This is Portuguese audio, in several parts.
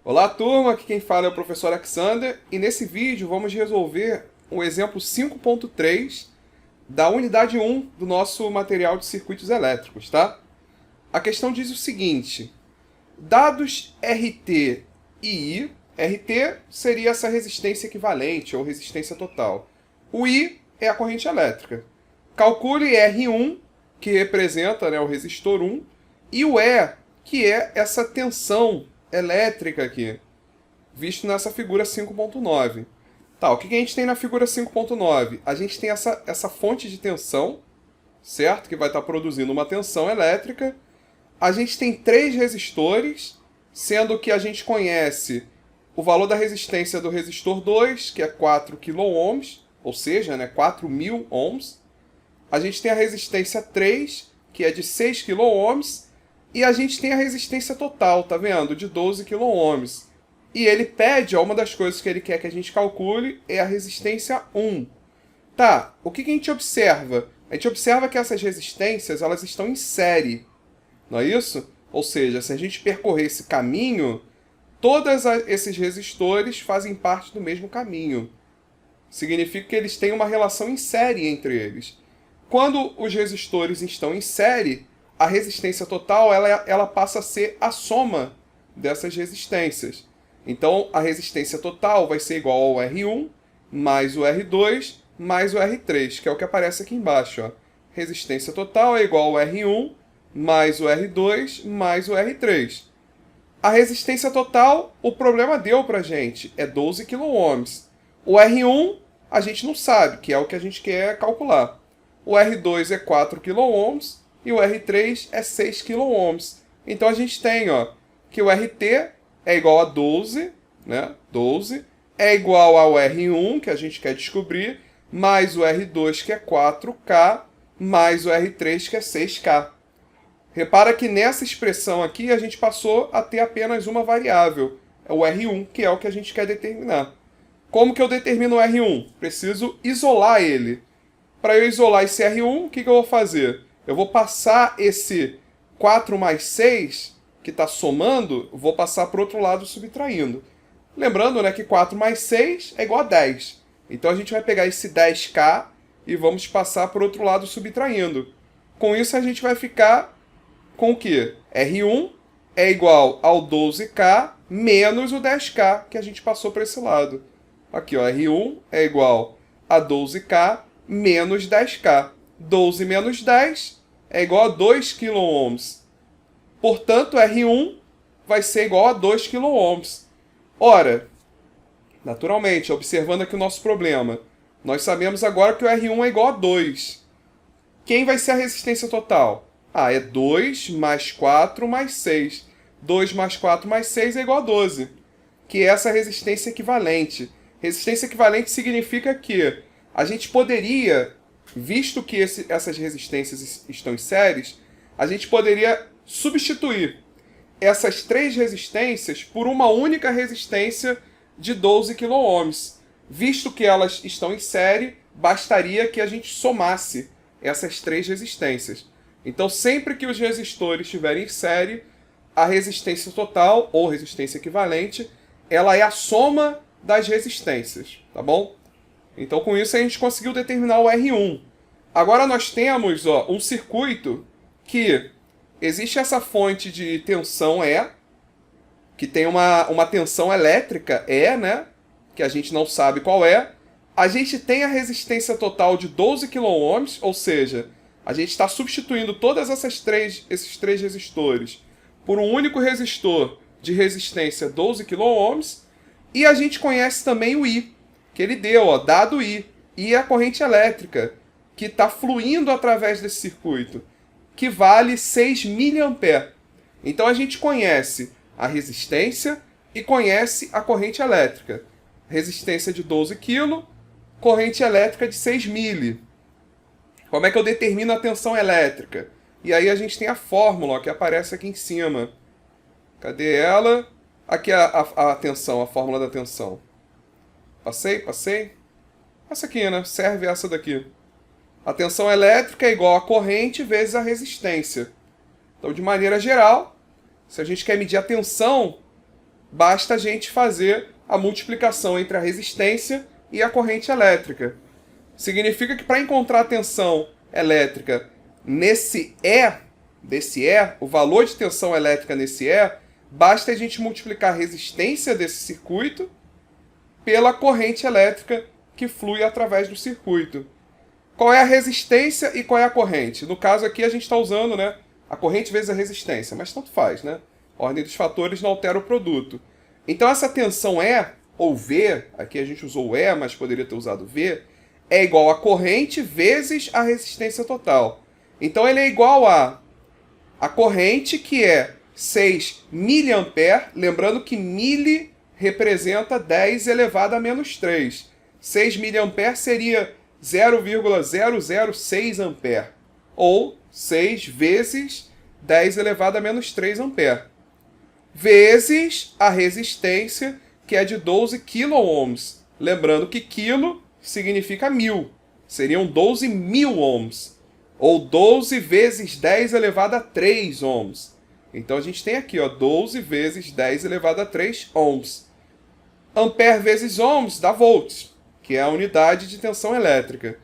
Olá, turma! Aqui quem fala é o professor Alexander e nesse vídeo vamos resolver o exemplo 5.3 da unidade 1 do nosso material de circuitos elétricos, tá? A questão diz o seguinte: dados RT e I, RT seria essa resistência equivalente ou resistência total. O I é a corrente elétrica. Calcule R1, que representa, né, o resistor 1, e o E, que é essa tensão elétrica aqui, visto nessa figura 5.9. Tá, o que a gente tem na figura 5.9? A gente tem essa fonte de tensão, certo? Que vai estar produzindo uma tensão elétrica. A gente tem três resistores, sendo que a gente conhece o valor da resistência do resistor 2, que é 4 kΩ, ou seja, né, 4.000 ohms. A gente tem a resistência 3, que é de 6 kΩ, e a gente tem a resistência total, tá vendo? De 12 kΩ. E ele pede, ó, uma das coisas que ele quer que a gente calcule é a resistência 1. Tá, o que a gente observa? A gente observa que essas resistências elas estão em série, não é isso? Ou seja, se a gente percorrer esse caminho, todos esses resistores fazem parte do mesmo caminho. Significa que eles têm uma relação em série entre eles. Quando os resistores estão em série, a resistência total ela passa a ser a soma dessas resistências. Então, a resistência total vai ser igual ao R1 mais o R2 mais o R3, que é o que aparece aqui embaixo. Ó. Resistência total é igual ao R1 mais o R2 mais o R3. A resistência total, o problema deu pra gente, é 12 kΩ. O R1 a gente não sabe, que é o que a gente quer calcular. O R2 é 4 kΩ e o R3 é 6 kΩ. Então a gente tem, ó, que o RT é igual a 12, né? 12 é igual ao R1, que a gente quer descobrir, mais o R2, que é 4K, mais o R3, que é 6K. Repara que nessa expressão aqui a gente passou a ter apenas uma variável, é o R1, que é o que a gente quer determinar. Como que eu determino o R1? Preciso isolar ele. Para eu isolar esse R1, o que eu vou fazer? Eu vou passar esse 4 mais 6, que está somando, vou passar para o outro lado subtraindo. Lembrando, né, que 4 mais 6 é igual a 10. Então a gente vai pegar esse 10K e vamos passar para o outro lado subtraindo. Com isso a gente vai ficar com o quê? R1 é igual ao 12K menos o 10K que a gente passou para esse lado. Aqui, ó, R1 é igual a 12K menos 10K. 12 menos 10 é igual a 2 kΩ. Portanto, R1 vai ser igual a 2 kΩ. Ora, naturalmente, observando aqui o nosso problema, nós sabemos agora que o R1 é igual a 2. Quem vai ser a resistência total? Ah, é 2 mais 4 mais 6. 2 mais 4 mais 6 é igual a 12, que é essa resistência equivalente. Resistência equivalente significa que a gente poderia, visto que essas resistências estão em séries, a gente poderia substituir essas três resistências por uma única resistência de 12 kΩ. Visto que elas estão em série, bastaria que a gente somasse essas três resistências. Então, sempre que os resistores estiverem em série, a resistência total, ou resistência equivalente, ela é a soma das resistências, tá bom? Então, com isso, a gente conseguiu determinar o R1. Agora nós temos, ó, um circuito que existe essa fonte de tensão E, que tem uma tensão elétrica E, né? Que a gente não sabe qual é. A gente tem a resistência total de 12 kΩ, ou seja, a gente está substituindo todas esses três resistores por um único resistor de resistência 12 kΩ. E a gente conhece também o I, que ele deu, ó, dado I. I é a corrente elétrica que está fluindo através desse circuito, que vale 6 mA. Então a gente conhece a resistência e conhece a corrente elétrica. Resistência de 12 kg, corrente elétrica de 6 mili. Como é que eu determino a tensão elétrica? E aí a gente tem a fórmula, ó, que aparece aqui em cima. Cadê ela? Aqui a tensão, a fórmula da tensão. Passei? Essa aqui, né? Serve essa daqui. A tensão elétrica é igual a corrente vezes a resistência. Então, de maneira geral, se a gente quer medir a tensão basta a gente fazer a multiplicação entre a resistência e a corrente elétrica. Significa que para encontrar a tensão elétrica nesse o valor de tensão elétrica nesse basta a gente multiplicar a resistência desse circuito pela corrente elétrica que flui através do circuito. Qual é a resistência e qual é a corrente? No caso aqui a gente está usando, né, a corrente vezes a resistência, mas tanto faz, né? A ordem dos fatores não altera o produto. Então essa tensão E, ou V, aqui a gente usou o E, mas poderia ter usado V, é igual a corrente vezes a resistência total. Então ele é igual a corrente, que é 6 mA, lembrando que mili representa 10 elevado a menos 3. 6 mA seria 0,006 A, ou 6 vezes 10 elevado a menos 3 A, vezes a resistência, que é de 12 kΩ. Lembrando que quilo significa 1000, seriam 12.000 ohms, ou 12 vezes 10 elevado a 3 ohms. Então a gente tem aqui, ó, 12 vezes 10 elevado a 3 ohms. Ampere vezes ohms dá volts, que é a unidade de tensão elétrica.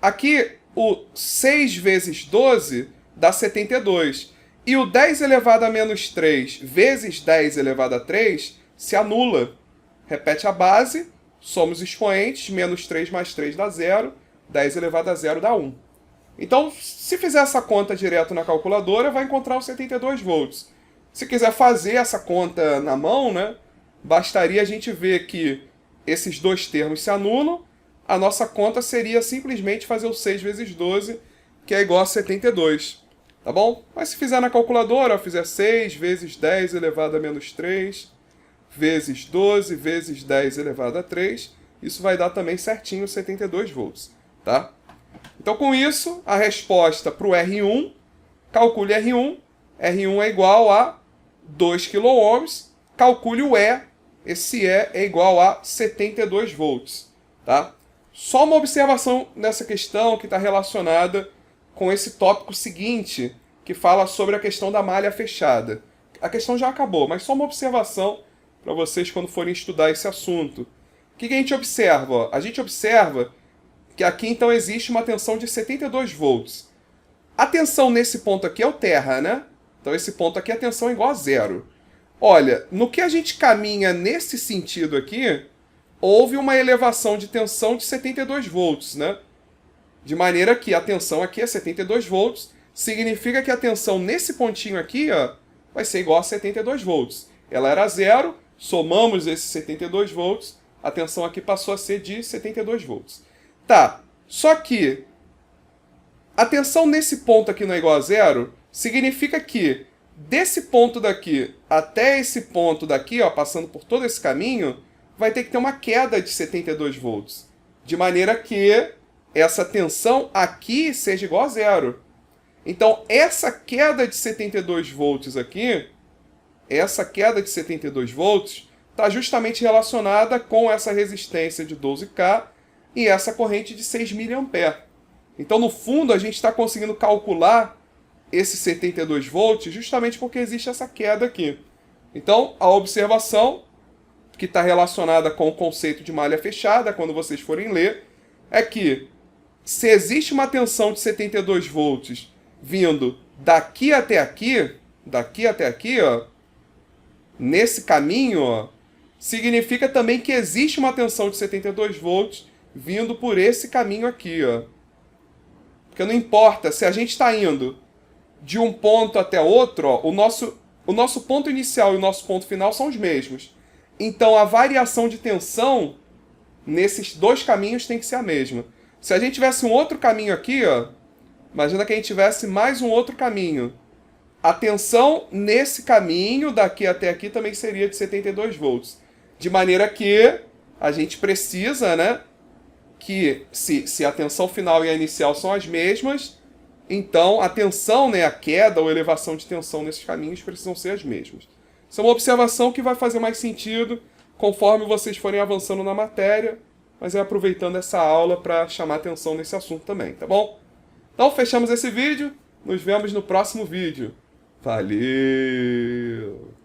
Aqui, o 6 vezes 12 dá 72. E o 10 elevado a menos 3 vezes 10 elevado a 3 se anula. Repete a base, somos expoentes, menos 3 mais 3 dá 0, 10 elevado a 0 dá 1. Então, se fizer essa conta direto na calculadora, vai encontrar os 72 volts. Se quiser fazer essa conta na mão, né, bastaria a gente ver que esses dois termos se anulam, a nossa conta seria simplesmente fazer o 6 vezes 12, que é igual a 72. Tá bom? Mas se fizer na calculadora, fizer 6 vezes 10 elevado a menos 3, vezes 12 vezes 10 elevado a 3, isso vai dar também certinho 72 volts. Tá? Então, com isso, a resposta para o R1, calcule R1. R1 é igual a 2 kΩ, calcule o E. Esse E é igual a 72 volts. Tá? Só uma observação nessa questão que está relacionada com esse tópico seguinte, que fala sobre a questão da malha fechada. A questão já acabou, mas só uma observação para vocês quando forem estudar esse assunto. O que a gente observa? Ó? A gente observa que aqui então existe uma tensão de 72 volts. A tensão nesse ponto aqui é o terra, né? Então esse ponto aqui a tensão é igual a zero. Olha, no que a gente caminha nesse sentido aqui, houve uma elevação de tensão de 72 volts, né? De maneira que a tensão aqui é 72 volts, significa que a tensão nesse pontinho aqui, ó, vai ser igual a 72 volts. Ela era zero, somamos esses 72 volts, a tensão aqui passou a ser de 72 volts. Tá, só que a tensão nesse ponto aqui não é igual a zero, significa que desse ponto daqui até esse ponto daqui, ó, passando por todo esse caminho, vai ter que ter uma queda de 72 volts. De maneira que essa tensão aqui seja igual a zero. Então, essa queda de 72 volts aqui, essa queda de 72 volts, está justamente relacionada com essa resistência de 12K e essa corrente de 6 mA. Então, no fundo, a gente está conseguindo calcular esses 72 volts justamente porque existe essa queda aqui. Então, a observação que está relacionada com o conceito de malha fechada, quando vocês forem ler, é que se existe uma tensão de 72 volts vindo daqui até aqui, ó, nesse caminho, ó, significa também que existe uma tensão de 72 volts vindo por esse caminho aqui, ó. Porque não importa se a gente está indo de um ponto até outro, ó, o nosso ponto inicial e o nosso ponto final são os mesmos. Então a variação de tensão nesses dois caminhos tem que ser a mesma. Se a gente tivesse um outro caminho aqui, ó, imagina que a gente tivesse mais um outro caminho. A tensão nesse caminho, daqui até aqui, também seria de 72 volts. De maneira que a gente precisa, né, que se a tensão final e a inicial são as mesmas, então a tensão, né, a queda ou elevação de tensão nesses caminhos precisam ser as mesmas. Isso é uma observação que vai fazer mais sentido conforme vocês forem avançando na matéria, mas é aproveitando essa aula para chamar atenção nesse assunto também, tá bom? Então fechamos esse vídeo, nos vemos no próximo vídeo. Valeu!